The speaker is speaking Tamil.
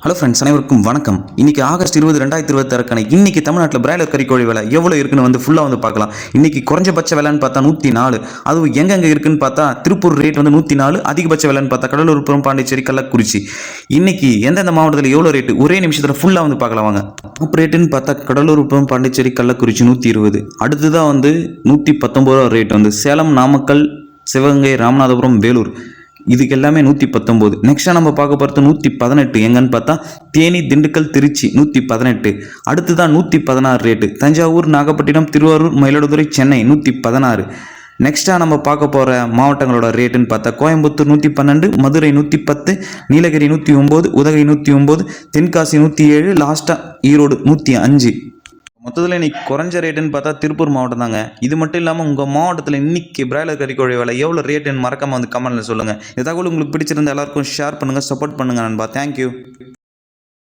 ஹலோ ஃப்ரெண்ட்ஸ், அனைவருக்கும் வணக்கம். இன்னைக்கு ஆகஸ்ட் 20, 2026 இன்னைக்கு தமிழ்நாட்டில் பிராய்லர் கறிக்கோழி விலை எவ்வளோ இருக்குன்னு ஃபுல்லாக பார்க்கலாம். இன்னைக்கு குறைஞ்சபட்ச விலைன்னு பார்த்தா 104. அதுவும் எங்கெங்கே இருக்குன்னு பார்த்தா திருப்பூர் ரேட் 104, அதிகபட்ச விலைன்னு பார்த்தா கடலூர், பாண்டிச்சேரி, கள்ளக்குறிச்சி. இன்னைக்கு எந்தெந்த மாவட்டத்தில் எவ்வளோ ரேட்டு ஒரே நிமிஷத்தில் ஃபுல்லாக பார்க்கலாம் வாங்க. டாப் ரேட்டுன்னு பார்த்தா கடலூர், பாண்டிச்சேரி, கள்ளக்குறிச்சி 120. அடுத்ததான் 119 ரேட் சேலம், நாமக்கல், சிவகங்கை, ராமநாதபுரம், வேலூர். இதுக்கு எல்லாமே 119. நெக்ஸ்ட்டாக நம்ம பார்க்க போகிறது 118 எங்கன்னு பார்த்தா தேனி, திண்டுக்கல், திருச்சி 118. அடுத்து தான் 116 ரேட்டு தஞ்சாவூர், நாகப்பட்டினம், திருவாரூர், மயிலாடுதுறை, சென்னை 116. நெக்ஸ்ட்டாக நம்ம பார்க்க போகிற மாவட்டங்களோட ரேட்டுன்னு பார்த்தா கோயம்புத்தூர் 112, மதுரை 110, நீலகிரி 109, உதகை 109, தென்காசி 107, லாஸ்ட்டாக ஈரோடு 105. மொத்தத்தில் இன்னைக்கு குறைஞ்ச ரேட்டுன்னு பார்த்தா திருப்பூர் மாவட்டம் தாங்க. இது மட்டும் இல்லாமல் உங்கள் மாவட்டத்தில் இன்னைக்கு பிராய்லர் கறிக்கோழி விலை எவ்வளோ ரேட்டுன்னு மறக்காமல் கமெண்ட்டில் சொல்லுங்கள். இந்த தகவல் உங்களுக்கு பிடிச்சிருந்தா எல்லாருக்கும் ஷேர் பண்ணுங்கள், சப்போர்ட் பண்ணுங்கள் நண்பா. தேங்க்யூ.